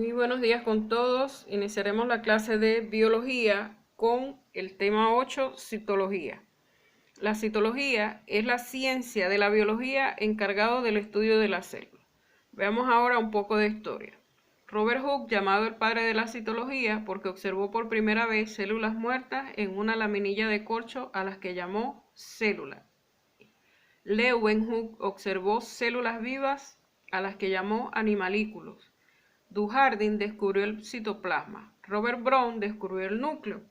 Muy buenos días con todos. Iniciaremos la clase de biología con el tema 8, citología. La citología es la ciencia de la biología encargado del estudio de la célula. Veamos ahora un poco de historia. Robert Hooke, llamado el padre de la citología porque observó por primera vez células muertas en una laminilla de corcho a las que llamó célula. Leeuwenhoek observó células vivas a las que llamó animalículos. Dujardin descubrió el citoplasma. Robert Brown descubrió el núcleo.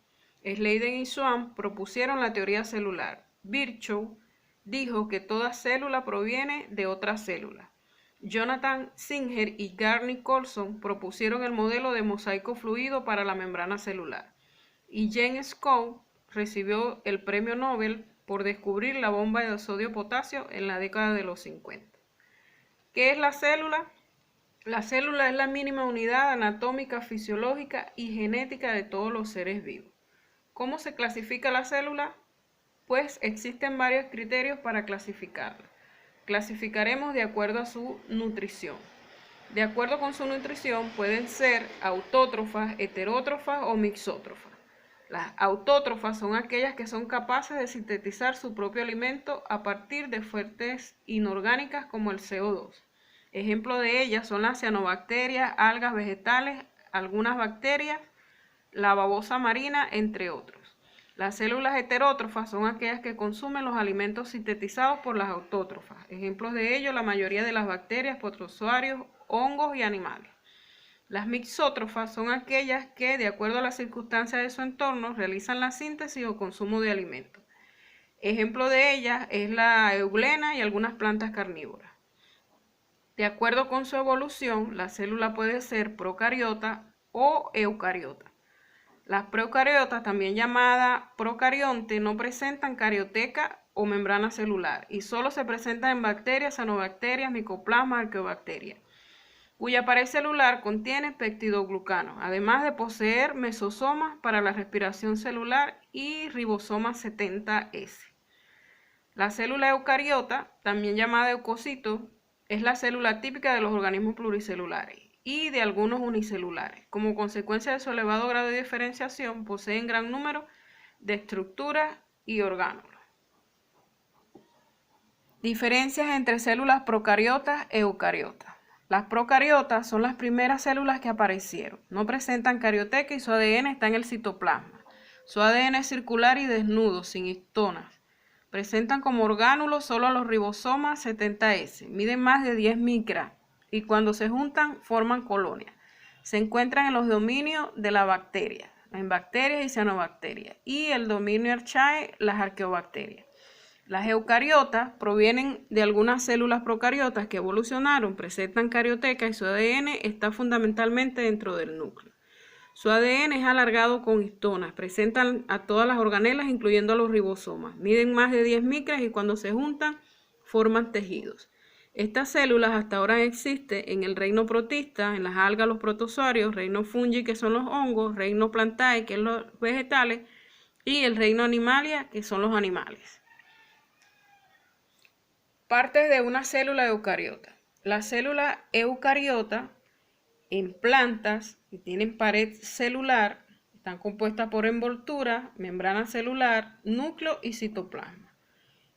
Sleiden y Swan propusieron la teoría celular. Virchow dijo que toda célula proviene de otra célula. Jonathan Singer y Gary Colson propusieron el modelo de mosaico fluido para la membrana celular. Y James Coe recibió el premio Nobel por descubrir la bomba de sodio-potasio en la década de los 50. ¿Qué es la célula? La célula es la mínima unidad anatómica, fisiológica y genética de todos los seres vivos. ¿Cómo se clasifica la célula? Pues existen varios criterios para clasificarla. Clasificaremos de acuerdo a su nutrición. De acuerdo con su nutrición pueden ser autótrofas, heterótrofas o mixótrofas. Las autótrofas son aquellas que son capaces de sintetizar su propio alimento a partir de fuentes inorgánicas como el CO2. Ejemplo de ellas son las cianobacterias, algas vegetales, algunas bacterias, la babosa marina, entre otros. Las células heterótrofas son aquellas que consumen los alimentos sintetizados por las autótrofas. Ejemplos de ello, la mayoría de las bacterias, protozoarios, hongos y animales. Las mixótrofas son aquellas que, de acuerdo a las circunstancias de su entorno, realizan la síntesis o consumo de alimentos. Ejemplo de ellas es la euglena y algunas plantas carnívoras. De acuerdo con su evolución, la célula puede ser procariota o eucariota. Las procariotas, también llamadas procarionte, no presentan carioteca o membrana celular y solo se presentan en bacterias, cianobacterias, micoplasma, arqueobacterias, cuya pared celular contiene peptidoglucanos, además de poseer mesosomas para la respiración celular y ribosomas 70S. La célula eucariota, también llamada eucocito, es la célula típica de los organismos pluricelulares y de algunos unicelulares. Como consecuencia de su elevado grado de diferenciación, poseen gran número de estructuras y orgánulos. Diferencias entre células procariotas y eucariotas. Las procariotas son las primeras células que aparecieron. No presentan carioteca y su ADN está en el citoplasma. Su ADN es circular y desnudo, sin histonas. Presentan como orgánulos solo a los ribosomas 70S. Miden más de 10 micras y cuando se juntan forman colonias. Se encuentran en los dominios de la bacteria, en bacterias y cianobacterias, y el dominio Archaea, las arqueobacterias. Las eucariotas provienen de algunas células procariotas que evolucionaron, presentan carioteca y su ADN está fundamentalmente dentro del núcleo. Su ADN es alargado con histonas, presentan a todas las organelas incluyendo a los ribosomas, miden más de 10 micras y cuando se juntan forman tejidos. Estas células hasta ahora existen en el reino protista, en las algas, los protozoarios, reino fungi, que son los hongos, reino plantae, que son los vegetales, y el reino animalia, que son los animales. Partes de una célula eucariota. La célula eucariota en plantas que tienen pared celular están compuestas por envoltura, membrana celular, núcleo y citoplasma.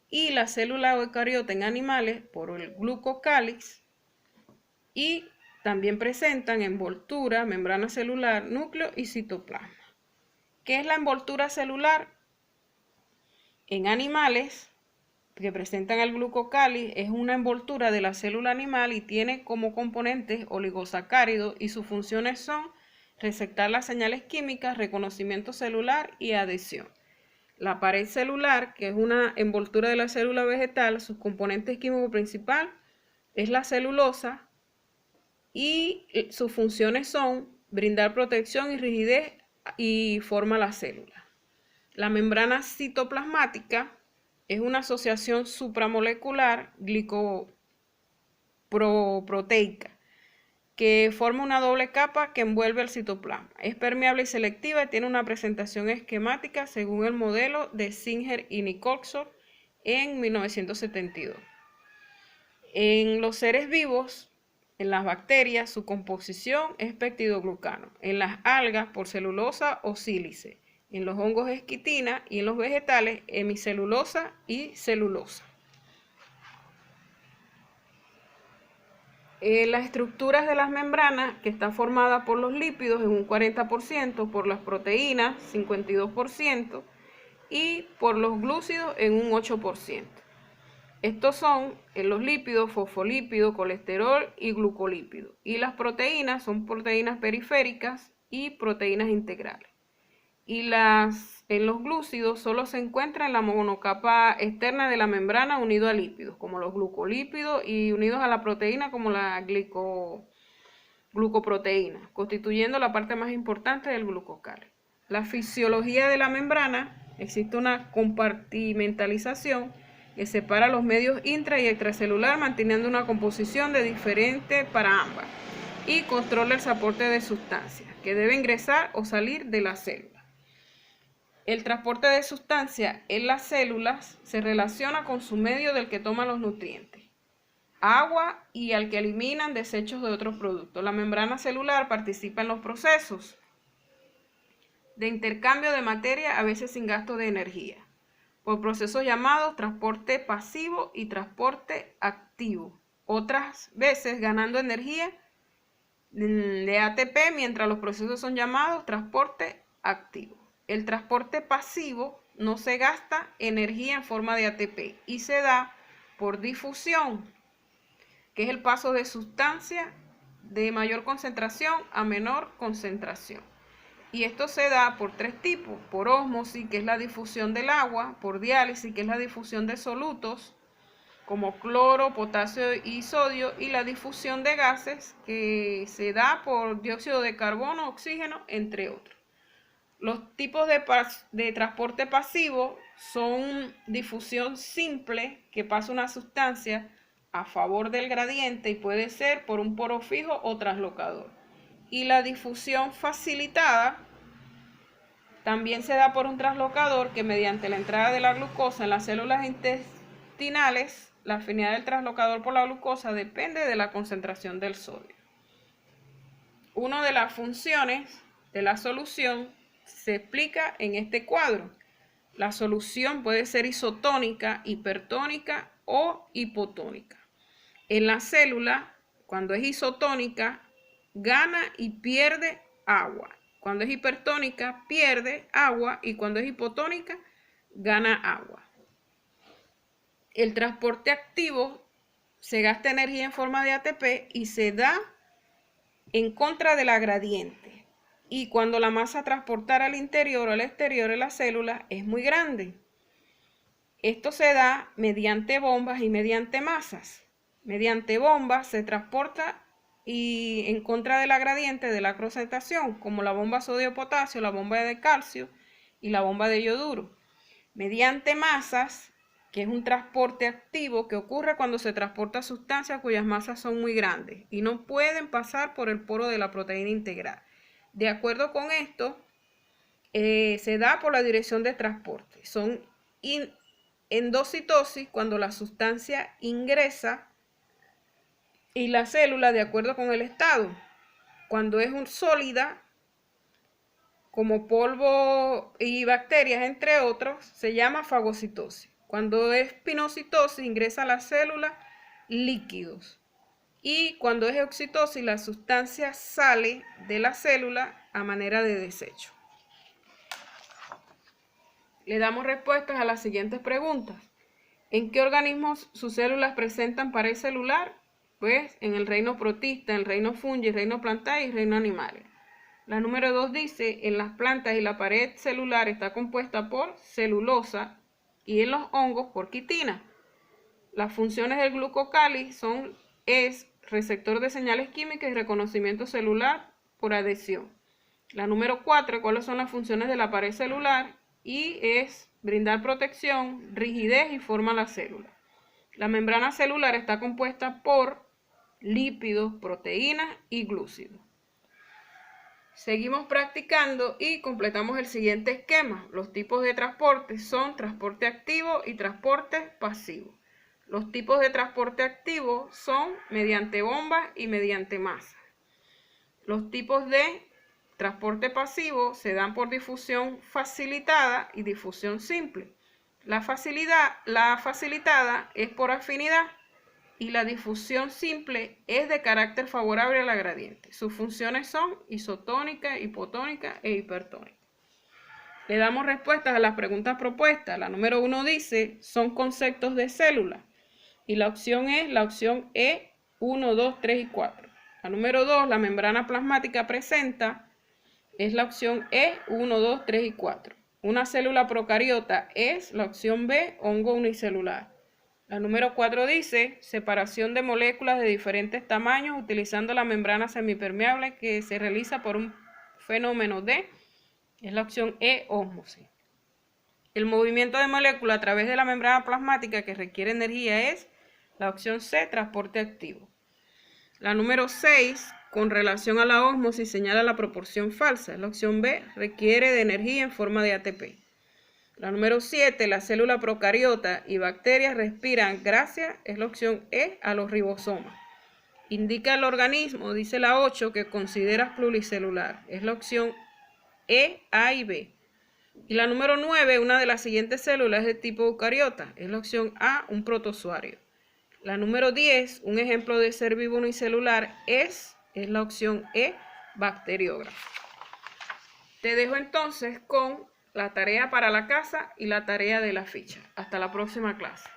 Y la célula eucariota en animales por el glucocálix y también presentan envoltura, membrana celular, núcleo y citoplasma. ¿Qué es la envoltura celular? En animales que presentan el glucocálix es una envoltura de la célula animal y tiene como componentes oligosacáridos y sus funciones son receptar las señales químicas, reconocimiento celular y adhesión. La pared celular, que es una envoltura de la célula vegetal, sus componentes químicos principal es la celulosa y sus funciones son brindar protección y rigidez y forma la célula. La membrana citoplasmática es una asociación supramolecular glicoproteica que forma una doble capa que envuelve el citoplasma. Es permeable y selectiva y tiene una presentación esquemática según el modelo de Singer y Nicholson en 1972. En los seres vivos, En las bacterias, su composición es peptidoglucano. En las algas, por celulosa o sílice. En los hongos es quitina y en los vegetales, hemicelulosa y celulosa. Las estructuras de las membranas, que está formada por los lípidos en un 40%, por las proteínas 52% y por los glúcidos en un 8%. Estos son los lípidos, fosfolípidos, colesterol y glucolípidos. Y las proteínas son proteínas periféricas y proteínas integrales. Y en los glúcidos solo se encuentra en la monocapa externa de la membrana unido a lípidos, como los glucolípidos, y unidos a la proteína como la glucoproteína, constituyendo la parte más importante del glucocálido. La fisiología de la membrana: existe una compartimentalización que separa los medios intra y extracelular, manteniendo una composición diferente para ambas, y controla el transporte de sustancias que debe ingresar o salir de la célula. El transporte de sustancias en las células se relaciona con su medio del que toman los nutrientes, agua, y al que eliminan desechos de otros productos. La membrana celular participa en los procesos de intercambio de materia, a veces sin gasto de energía, por procesos llamados transporte pasivo y transporte activo, otras veces ganando energía de ATP, mientras los procesos son llamados transporte activo. El transporte pasivo no se gasta energía en forma de ATP y se da por difusión, que es el paso de sustancia de mayor concentración a menor concentración. Y esto se da por tres tipos: por ósmosis, que es la difusión del agua; por diálisis, que es la difusión de solutos como cloro, potasio y sodio; y la difusión de gases, que se da por dióxido de carbono, oxígeno, entre otros. Los tipos de transporte pasivo son difusión simple, que pasa una sustancia a favor del gradiente y puede ser por un poro fijo o traslocador. Y la difusión facilitada también se da por un traslocador, que mediante la entrada de la glucosa en las células intestinales, la afinidad del traslocador por la glucosa depende de la concentración del sodio. Una de las funciones de la solución se explica en este cuadro. La solución puede ser isotónica, hipertónica o hipotónica. En la célula, cuando es isotónica, gana y pierde agua. Cuando es hipertónica, pierde agua, y cuando es hipotónica, gana agua. El transporte activo se gasta energía en forma de ATP y se da en contra de la gradiente. Y cuando la masa a transportar al interior o al exterior de la célula es muy grande. Esto se da mediante bombas y mediante masas. Mediante bombas se transporta y en contra de la gradiente de la concentración, como la bomba sodio-potasio, la bomba de calcio y la bomba de yoduro. Mediante masas, que es un transporte activo que ocurre cuando se transporta sustancias cuyas masas son muy grandes y no pueden pasar por el poro de la proteína integral. De acuerdo con esto, se da por la dirección de transporte. Son endocitosis, cuando la sustancia ingresa, y la célula, de acuerdo con el estado. Cuando es sólida, como polvo y bacterias, entre otros, se llama fagocitosis. Cuando es pinocitosis, ingresa a la célula líquidos. Y cuando es exocitosis, la sustancia sale de la célula a manera de desecho. Le damos respuestas a las siguientes preguntas. ¿En qué organismos sus células presentan pared celular? Pues en el reino protista, en el reino fungi, el reino plantae y el reino animales. La número 2 dice: en las plantas y la pared celular está compuesta por celulosa, y en los hongos por quitina. Las funciones del glucocáliz es receptor de señales químicas y reconocimiento celular por adhesión. La número 4, ¿cuáles son las funciones de la pared celular? Y es brindar protección, rigidez y forma a la célula. La membrana celular está compuesta por lípidos, proteínas y glúcidos. Seguimos practicando y completamos el siguiente esquema. Los tipos de transporte son transporte activo y transporte pasivo. Los tipos de transporte activo son mediante bombas y mediante masa. Los tipos de transporte pasivo se dan por difusión facilitada y difusión simple. La facilitada es por afinidad y la difusión simple es de carácter favorable a la gradiente. Sus funciones son isotónica, hipotónica e hipertónica. Le damos respuestas a las preguntas propuestas. La número 1 dice, son conceptos de célula. Y la opción es la opción E, 1, 2, 3 y 4. La número 2, la membrana plasmática presenta, es la opción E, 1, 2, 3 y 4. Una célula procariota es la opción B, hongo unicelular. La número 4 dice, separación de moléculas de diferentes tamaños utilizando la membrana semipermeable que se realiza por un fenómeno de, es la opción E, ósmosis. El movimiento de moléculas a través de la membrana plasmática que requiere energía es la opción C, transporte activo. La número 6, con relación a la ósmosis, señala la proporción falsa. Es la opción B, requiere de energía en forma de ATP. La número 7, la célula procariota y bacterias respiran gracias, es la opción E, a los ribosomas. Indica el organismo, dice la 8, que consideras pluricelular. Es la opción E, A y B. Y la número 9, una de las siguientes células es de tipo eucariota. Es la opción A, un protozoario. La número 10, un ejemplo de ser vivo unicelular es la opción E, bacteriógrafo. Te dejo entonces con la tarea para la casa y la tarea de la ficha. Hasta la próxima clase.